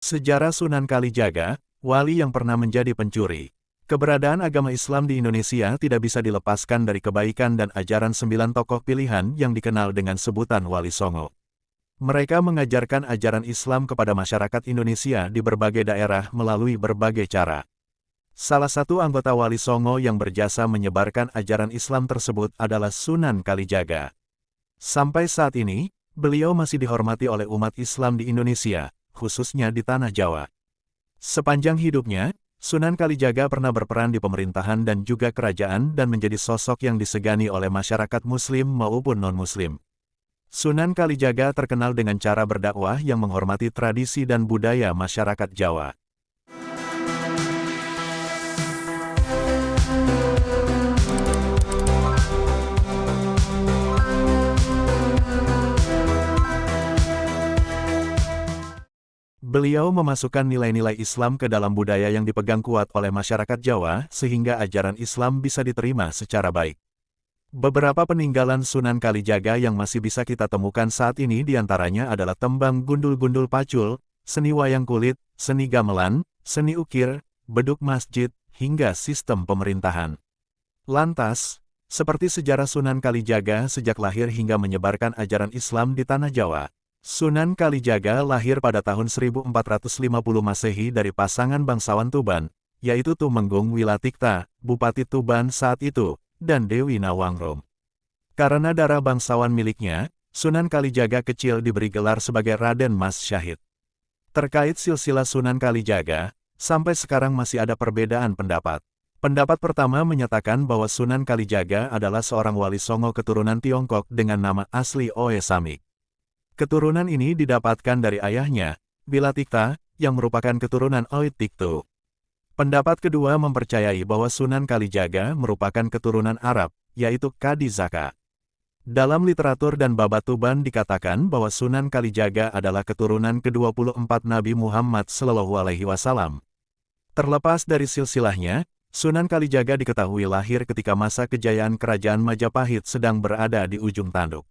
Sejarah Sunan Kalijaga, wali yang pernah menjadi pencuri. Keberadaan agama Islam di Indonesia tidak bisa dilepaskan dari kebaikan dan ajaran 9 tokoh pilihan yang dikenal dengan sebutan Wali Songo. Mereka mengajarkan ajaran Islam kepada masyarakat Indonesia di berbagai daerah melalui berbagai cara. Salah satu anggota Wali Songo yang berjasa menyebarkan ajaran Islam tersebut adalah Sunan Kalijaga. Sampai saat ini, beliau masih dihormati oleh umat Islam di Indonesia, khususnya di Tanah Jawa. Sepanjang hidupnya, Sunan Kalijaga pernah berperan di pemerintahan dan juga kerajaan dan menjadi sosok yang disegani oleh masyarakat Muslim maupun non-Muslim. Sunan Kalijaga terkenal dengan cara berdakwah yang menghormati tradisi dan budaya masyarakat Jawa. Beliau memasukkan nilai-nilai Islam ke dalam budaya yang dipegang kuat oleh masyarakat Jawa, sehingga ajaran Islam bisa diterima secara baik. Beberapa peninggalan Sunan Kalijaga yang masih bisa kita temukan saat ini diantaranya adalah tembang gundul-gundul pacul, seni wayang kulit, seni gamelan, seni ukir, beduk masjid, hingga sistem pemerintahan. Lantas, seperti sejarah Sunan Kalijaga sejak lahir hingga menyebarkan ajaran Islam di Tanah Jawa, Sunan Kalijaga lahir pada tahun 1450 Masehi dari pasangan bangsawan Tuban, yaitu Tumenggung Wilatikta, Bupati Tuban saat itu, dan Dewi Nawangrom. Karena darah bangsawan miliknya, Sunan Kalijaga kecil diberi gelar sebagai Raden Mas Syahid. Terkait silsilah Sunan Kalijaga, sampai sekarang masih ada perbedaan pendapat. Pendapat pertama menyatakan bahwa Sunan Kalijaga adalah seorang wali Songo keturunan Tiongkok dengan nama asli Oe Samik. Keturunan ini didapatkan dari ayahnya, Wilatikta, yang merupakan keturunan Oit Tiktu. Pendapat kedua mempercayai bahwa Sunan Kalijaga merupakan keturunan Arab, yaitu Kadi Zaka. Dalam literatur dan babat Tuban dikatakan bahwa Sunan Kalijaga adalah keturunan ke-24 Nabi Muhammad SAW. Terlepas dari silsilahnya, Sunan Kalijaga diketahui lahir ketika masa kejayaan Kerajaan Majapahit sedang berada di ujung tanduk.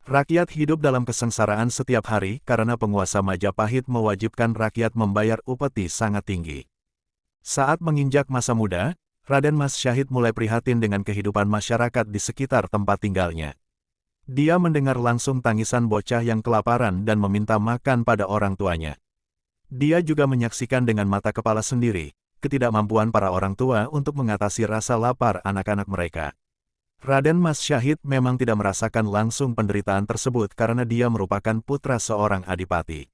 Rakyat hidup dalam kesengsaraan setiap hari karena penguasa Majapahit mewajibkan rakyat membayar upeti sangat tinggi. Saat menginjak masa muda, Raden Mas Syahid mulai prihatin dengan kehidupan masyarakat di sekitar tempat tinggalnya. Dia mendengar langsung tangisan bocah yang kelaparan dan meminta makan pada orang tuanya. Dia juga menyaksikan dengan mata kepala sendiri, ketidakmampuan para orang tua untuk mengatasi rasa lapar anak-anak mereka. Raden Mas Syahid memang tidak merasakan langsung penderitaan tersebut karena dia merupakan putra seorang adipati.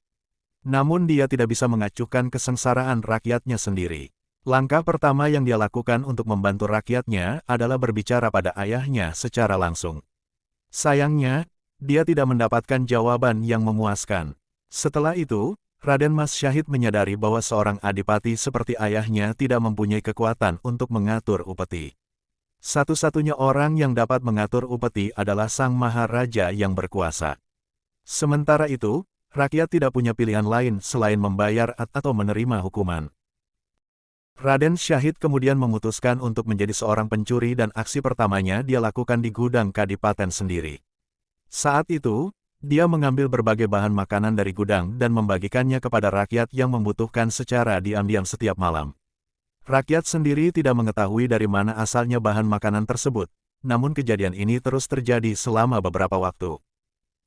Namun dia tidak bisa mengacuhkan kesengsaraan rakyatnya sendiri. Langkah pertama yang dia lakukan untuk membantu rakyatnya adalah berbicara pada ayahnya secara langsung. Sayangnya, dia tidak mendapatkan jawaban yang memuaskan. Setelah itu, Raden Mas Syahid menyadari bahwa seorang adipati seperti ayahnya tidak mempunyai kekuatan untuk mengatur upeti. Satu-satunya orang yang dapat mengatur upeti adalah Sang Maharaja yang berkuasa. Sementara itu, rakyat tidak punya pilihan lain selain membayar atau menerima hukuman. Raden Syahid kemudian memutuskan untuk menjadi seorang pencuri dan aksi pertamanya dia lakukan di gudang kadipaten sendiri. Saat itu, dia mengambil berbagai bahan makanan dari gudang dan membagikannya kepada rakyat yang membutuhkan secara diam-diam setiap malam. Rakyat sendiri tidak mengetahui dari mana asalnya bahan makanan tersebut, namun kejadian ini terus terjadi selama beberapa waktu.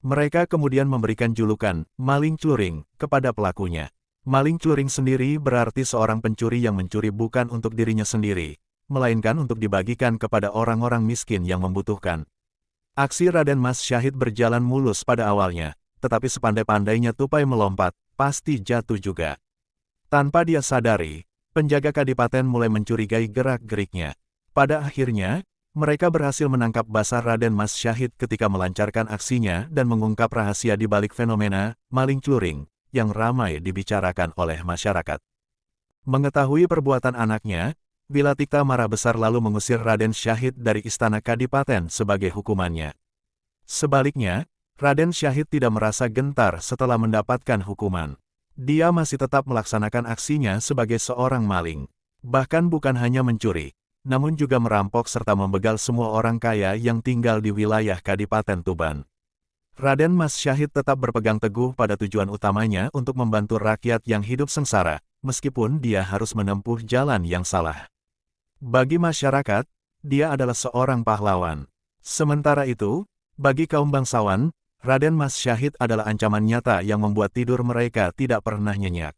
Mereka kemudian memberikan julukan, maling cluring, kepada pelakunya. Maling cluring sendiri berarti seorang pencuri yang mencuri bukan untuk dirinya sendiri, melainkan untuk dibagikan kepada orang-orang miskin yang membutuhkan. Aksi Raden Mas Syahid berjalan mulus pada awalnya, tetapi sepandai-pandainya tupai melompat, pasti jatuh juga. Tanpa dia sadari, penjaga kadipaten mulai mencurigai gerak-geriknya. Pada akhirnya, mereka berhasil menangkap basar Raden Mas Syahid ketika melancarkan aksinya dan mengungkap rahasia di balik fenomena maling cluring yang ramai dibicarakan oleh masyarakat. Mengetahui perbuatan anaknya, Wilatikta marah besar lalu mengusir Raden Syahid dari istana kadipaten sebagai hukumannya. Sebaliknya, Raden Syahid tidak merasa gentar setelah mendapatkan hukuman. Dia masih tetap melaksanakan aksinya sebagai seorang maling. Bahkan bukan hanya mencuri, namun juga merampok serta membegal semua orang kaya yang tinggal di wilayah Kadipaten Tuban. Raden Mas Syahid tetap berpegang teguh pada tujuan utamanya untuk membantu rakyat yang hidup sengsara, meskipun dia harus menempuh jalan yang salah. Bagi masyarakat, dia adalah seorang pahlawan. Sementara itu, bagi kaum bangsawan, Raden Mas Syahid adalah ancaman nyata yang membuat tidur mereka tidak pernah nyenyak.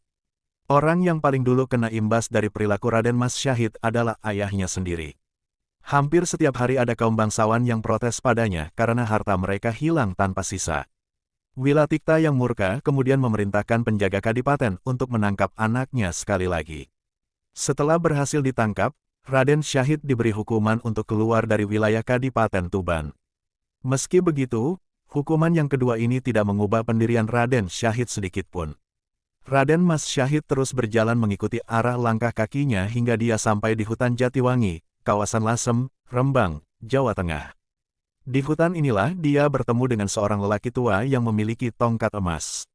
Orang yang paling dulu kena imbas dari perilaku Raden Mas Syahid adalah ayahnya sendiri. Hampir setiap hari ada kaum bangsawan yang protes padanya karena harta mereka hilang tanpa sisa. Wilatikta yang murka kemudian memerintahkan penjaga kadipaten untuk menangkap anaknya sekali lagi. Setelah berhasil ditangkap, Raden Syahid diberi hukuman untuk keluar dari wilayah Kadipaten Tuban. Meski begitu, hukuman yang kedua ini tidak mengubah pendirian Raden Syahid sedikitpun. Raden Mas Syahid terus berjalan mengikuti arah langkah kakinya hingga dia sampai di hutan Jatiwangi, kawasan Lasem, Rembang, Jawa Tengah. Di hutan inilah dia bertemu dengan seorang lelaki tua yang memiliki tongkat emas.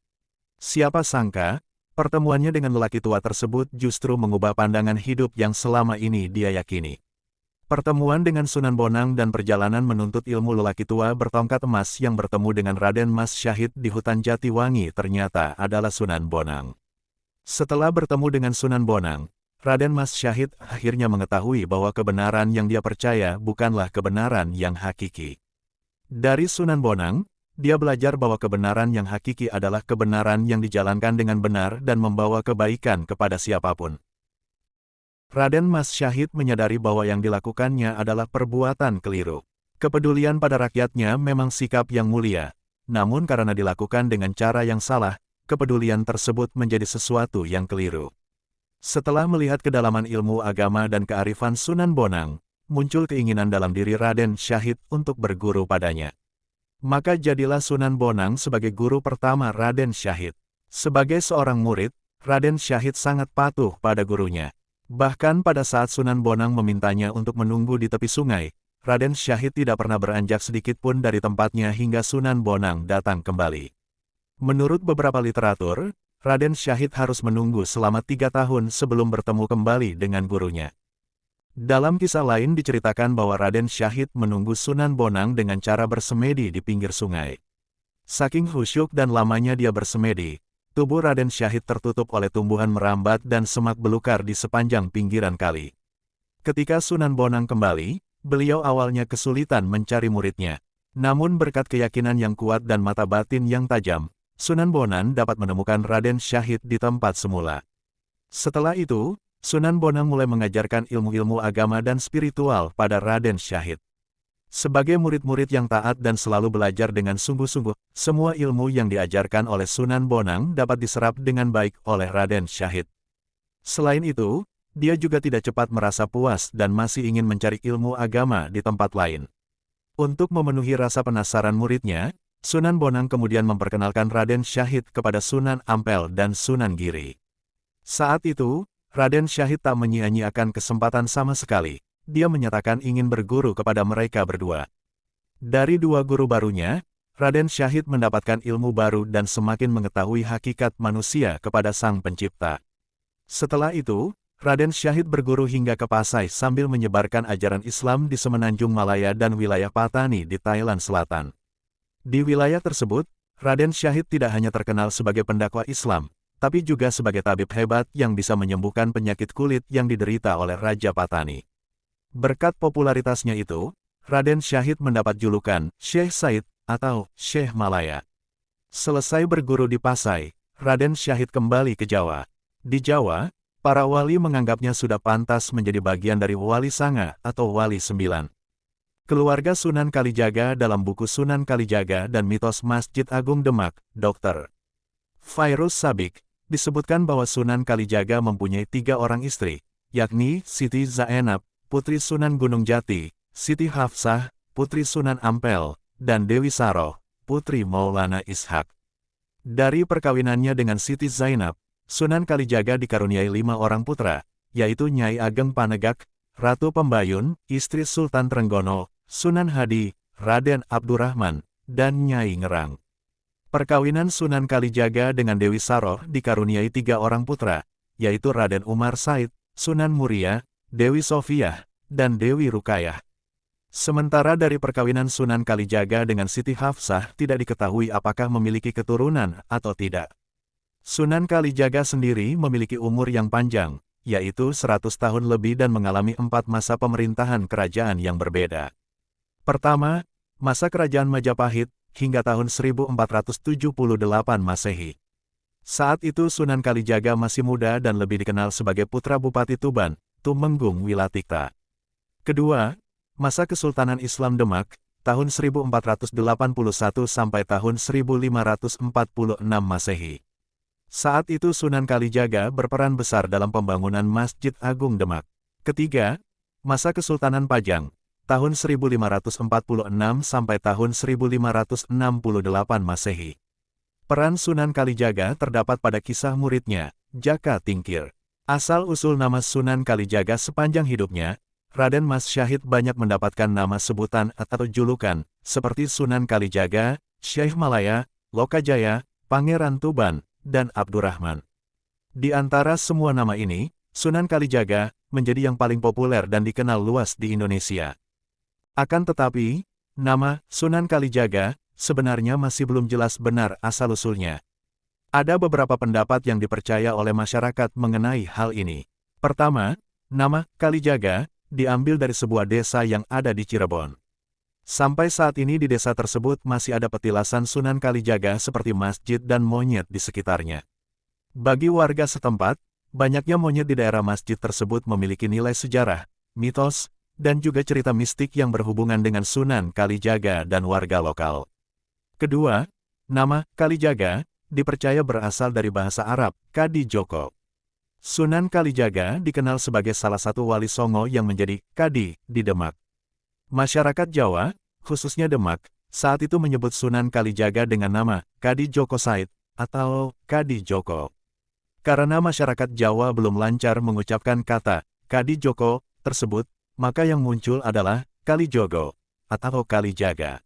Siapa sangka, pertemuannya dengan lelaki tua tersebut justru mengubah pandangan hidup yang selama ini dia yakini. Pertemuan dengan Sunan Bonang dan perjalanan menuntut ilmu lelaki tua bertongkat emas yang bertemu dengan Raden Mas Syahid di hutan Jatiwangi ternyata adalah Sunan Bonang. Setelah bertemu dengan Sunan Bonang, Raden Mas Syahid akhirnya mengetahui bahwa kebenaran yang dia percaya bukanlah kebenaran yang hakiki. Dari Sunan Bonang, dia belajar bahwa kebenaran yang hakiki adalah kebenaran yang dijalankan dengan benar dan membawa kebaikan kepada siapapun. Raden Mas Syahid menyadari bahwa yang dilakukannya adalah perbuatan keliru. Kepedulian pada rakyatnya memang sikap yang mulia, namun karena dilakukan dengan cara yang salah, kepedulian tersebut menjadi sesuatu yang keliru. Setelah melihat kedalaman ilmu agama dan kearifan Sunan Bonang, muncul keinginan dalam diri Raden Syahid untuk berguru padanya. Maka jadilah Sunan Bonang sebagai guru pertama Raden Syahid. Sebagai seorang murid, Raden Syahid sangat patuh pada gurunya. Bahkan pada saat Sunan Bonang memintanya untuk menunggu di tepi sungai, Raden Syahid tidak pernah beranjak sedikitpun dari tempatnya hingga Sunan Bonang datang kembali. Menurut beberapa literatur, Raden Syahid harus menunggu selama 3 tahun sebelum bertemu kembali dengan gurunya. Dalam kisah lain diceritakan bahwa Raden Syahid menunggu Sunan Bonang dengan cara bersemedi di pinggir sungai. Saking khusyuk dan lamanya dia bersemedi, tubuh Raden Syahid tertutup oleh tumbuhan merambat dan semak belukar di sepanjang pinggiran kali. Ketika Sunan Bonang kembali, beliau awalnya kesulitan mencari muridnya. Namun berkat keyakinan yang kuat dan mata batin yang tajam, Sunan Bonang dapat menemukan Raden Syahid di tempat semula. Setelah itu, Sunan Bonang mulai mengajarkan ilmu-ilmu agama dan spiritual pada Raden Syahid. Sebagai murid-murid yang taat dan selalu belajar dengan sungguh-sungguh, semua ilmu yang diajarkan oleh Sunan Bonang dapat diserap dengan baik oleh Raden Syahid. Selain itu, dia juga tidak cepat merasa puas dan masih ingin mencari ilmu agama di tempat lain. Untuk memenuhi rasa penasaran muridnya, Sunan Bonang kemudian memperkenalkan Raden Syahid kepada Sunan Ampel dan Sunan Giri. Saat itu, Raden Syahid tak menyia-nyiakan kesempatan sama sekali. Dia menyatakan ingin berguru kepada mereka berdua. Dari dua guru barunya, Raden Syahid mendapatkan ilmu baru dan semakin mengetahui hakikat manusia kepada Sang Pencipta. Setelah itu, Raden Syahid berguru hingga ke Pasai sambil menyebarkan ajaran Islam di Semenanjung Malaya dan wilayah Patani di Thailand Selatan. Di wilayah tersebut, Raden Syahid tidak hanya terkenal sebagai pendakwah Islam, tapi juga sebagai tabib hebat yang bisa menyembuhkan penyakit kulit yang diderita oleh Raja Patani. Berkat popularitasnya itu, Raden Syahid mendapat julukan Syekh Said atau Syekh Malaya. Selesai berguru di Pasai, Raden Syahid kembali ke Jawa. Di Jawa, para wali menganggapnya sudah pantas menjadi bagian dari Wali Sanga atau Wali Sembilan. Keluarga Sunan Kalijaga dalam buku Sunan Kalijaga dan Mitos Masjid Agung Demak, Dr. Fairuz Sabik, disebutkan bahwa Sunan Kalijaga mempunyai 3 orang istri, yakni Siti Zainab, putri Sunan Gunung Jati, Siti Hafsah, putri Sunan Ampel, dan Dewi Saroh, putri Maulana Ishak. Dari perkawinannya dengan Siti Zainab, Sunan Kalijaga dikaruniai 5 orang putra, yaitu Nyai Ageng Panegak, Ratu Pembayun, istri Sultan Trenggono, Sunan Hadi, Raden Abdurrahman, dan Nyai Ngerang. Perkawinan Sunan Kalijaga dengan Dewi Saroh dikaruniai 3 orang putra, yaitu Raden Umar Said, Sunan Muria, Dewi Sofiah, dan Dewi Rukayah. Sementara dari perkawinan Sunan Kalijaga dengan Siti Hafsah tidak diketahui apakah memiliki keturunan atau tidak. Sunan Kalijaga sendiri memiliki umur yang panjang, yaitu 100 tahun lebih dan mengalami 4 masa pemerintahan kerajaan yang berbeda. Pertama, masa kerajaan Majapahit, hingga tahun 1478 Masehi. Saat itu Sunan Kalijaga masih muda dan lebih dikenal sebagai putra Bupati Tuban, Tumenggung Wilatikta. Kedua, masa Kesultanan Islam Demak, tahun 1481 sampai tahun 1546 Masehi. Saat itu Sunan Kalijaga berperan besar dalam pembangunan Masjid Agung Demak. Ketiga, masa Kesultanan Pajang, tahun 1546 sampai tahun 1568 Masehi. Peran Sunan Kalijaga terdapat pada kisah muridnya, Jaka Tingkir. Asal-usul nama Sunan Kalijaga sepanjang hidupnya, Raden Mas Syahid banyak mendapatkan nama sebutan atau julukan, seperti Sunan Kalijaga, Syekh Malaya, Lokajaya, Pangeran Tuban, dan Abdurrahman. Di antara semua nama ini, Sunan Kalijaga menjadi yang paling populer dan dikenal luas di Indonesia. Akan tetapi, nama Sunan Kalijaga sebenarnya masih belum jelas benar asal-usulnya. Ada beberapa pendapat yang dipercaya oleh masyarakat mengenai hal ini. Pertama, nama Kalijaga diambil dari sebuah desa yang ada di Cirebon. Sampai saat ini di desa tersebut masih ada petilasan Sunan Kalijaga seperti masjid dan monyet di sekitarnya. Bagi warga setempat, banyaknya monyet di daerah masjid tersebut memiliki nilai sejarah, mitos, dan juga cerita mistik yang berhubungan dengan Sunan Kalijaga dan warga lokal. Kedua, nama Kalijaga dipercaya berasal dari bahasa Arab, Kadi Joko. Sunan Kalijaga dikenal sebagai salah satu wali Songo yang menjadi Kadi di Demak. Masyarakat Jawa, khususnya Demak, saat itu menyebut Sunan Kalijaga dengan nama Kadi Joko Said atau Kadi Joko. Karena masyarakat Jawa belum lancar mengucapkan kata Kadi Joko tersebut, maka yang muncul adalah Kalijogo atau Kalijaga.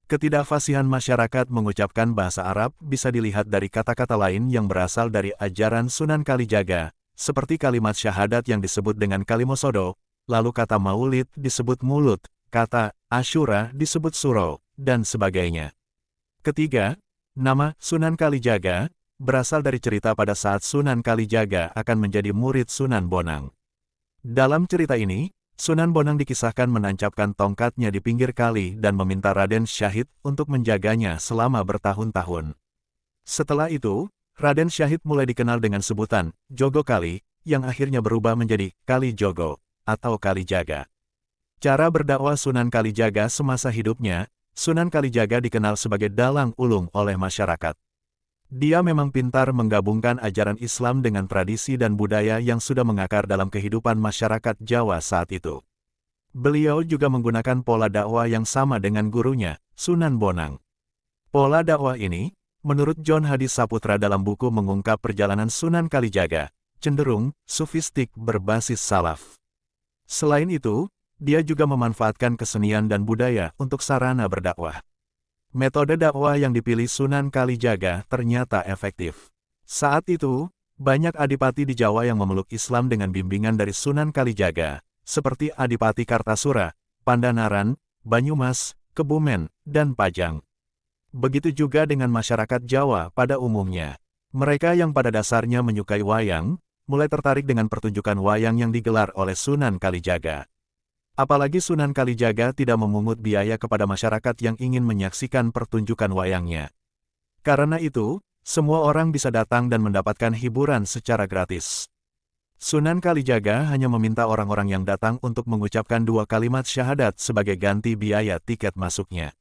Ketidakfasihan masyarakat mengucapkan bahasa Arab bisa dilihat dari kata-kata lain yang berasal dari ajaran Sunan Kalijaga, seperti kalimat syahadat yang disebut dengan kalimosodo, lalu kata maulid disebut mulut, kata Asyura disebut suro, dan sebagainya. Ketiga, nama Sunan Kalijaga berasal dari cerita pada saat Sunan Kalijaga akan menjadi murid Sunan Bonang. Dalam cerita ini, Sunan Bonang dikisahkan menancapkan tongkatnya di pinggir kali dan meminta Raden Syahid untuk menjaganya selama bertahun-tahun. Setelah itu, Raden Syahid mulai dikenal dengan sebutan Jogo Kali, yang akhirnya berubah menjadi Kali Jogo atau Kalijaga. Cara berdakwah Sunan Kalijaga semasa hidupnya, Sunan Kalijaga dikenal sebagai dalang ulung oleh masyarakat. Dia memang pintar menggabungkan ajaran Islam dengan tradisi dan budaya yang sudah mengakar dalam kehidupan masyarakat Jawa saat itu. Beliau juga menggunakan pola dakwah yang sama dengan gurunya, Sunan Bonang. Pola dakwah ini, menurut John Hadi Saputra dalam buku Mengungkap Perjalanan Sunan Kalijaga, cenderung sufistik berbasis salaf. Selain itu, dia juga memanfaatkan kesenian dan budaya untuk sarana berdakwah. Metode dakwah yang dipilih Sunan Kalijaga ternyata efektif. Saat itu, banyak adipati di Jawa yang memeluk Islam dengan bimbingan dari Sunan Kalijaga, seperti Adipati Kartasura, Pandanaran, Banyumas, Kebumen, dan Pajang. Begitu juga dengan masyarakat Jawa pada umumnya. Mereka yang pada dasarnya menyukai wayang, mulai tertarik dengan pertunjukan wayang yang digelar oleh Sunan Kalijaga. Apalagi Sunan Kalijaga tidak memungut biaya kepada masyarakat yang ingin menyaksikan pertunjukan wayangnya. Karena itu, semua orang bisa datang dan mendapatkan hiburan secara gratis. Sunan Kalijaga hanya meminta orang-orang yang datang untuk mengucapkan 2 kalimat syahadat sebagai ganti biaya tiket masuknya.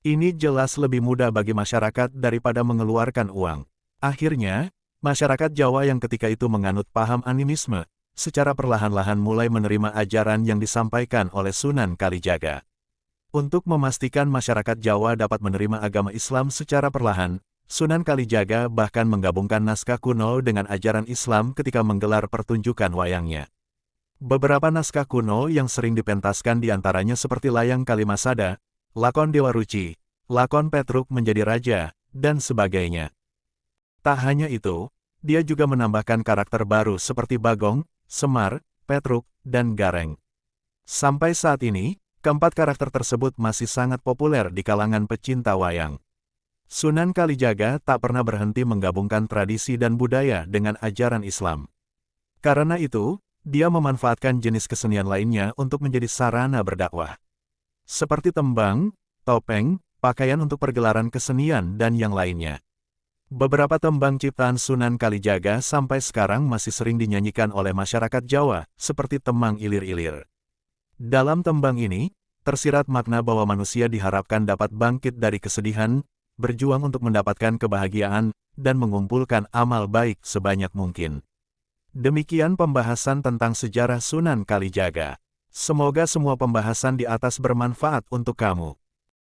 Ini jelas lebih mudah bagi masyarakat daripada mengeluarkan uang. Akhirnya, masyarakat Jawa yang ketika itu menganut paham animisme, secara perlahan-lahan mulai menerima ajaran yang disampaikan oleh Sunan Kalijaga. Untuk memastikan masyarakat Jawa dapat menerima agama Islam secara perlahan, Sunan Kalijaga bahkan menggabungkan naskah kuno dengan ajaran Islam ketika menggelar pertunjukan wayangnya. Beberapa naskah kuno yang sering dipentaskan diantaranya seperti Layang Kalimasada, Lakon Dewa Ruci, Lakon Petruk Menjadi Raja, dan sebagainya. Tak hanya itu, dia juga menambahkan karakter baru seperti Bagong, Semar, Petruk, dan Gareng. Sampai saat ini, Keempat karakter tersebut masih sangat populer di kalangan pecinta wayang. Sunan Kalijaga tak pernah berhenti menggabungkan tradisi dan budaya dengan ajaran Islam. Karena itu, dia memanfaatkan jenis kesenian lainnya untuk menjadi sarana berdakwah. Seperti tembang, topeng, pakaian untuk pergelaran kesenian dan yang lainnya. Beberapa tembang ciptaan Sunan Kalijaga sampai sekarang masih sering dinyanyikan oleh masyarakat Jawa, seperti Temang Ilir-Ilir. Dalam tembang ini, tersirat makna bahwa manusia diharapkan dapat bangkit dari kesedihan, berjuang untuk mendapatkan kebahagiaan, dan mengumpulkan amal baik sebanyak mungkin. Demikian pembahasan tentang sejarah Sunan Kalijaga. Semoga semua pembahasan di atas bermanfaat untuk kamu.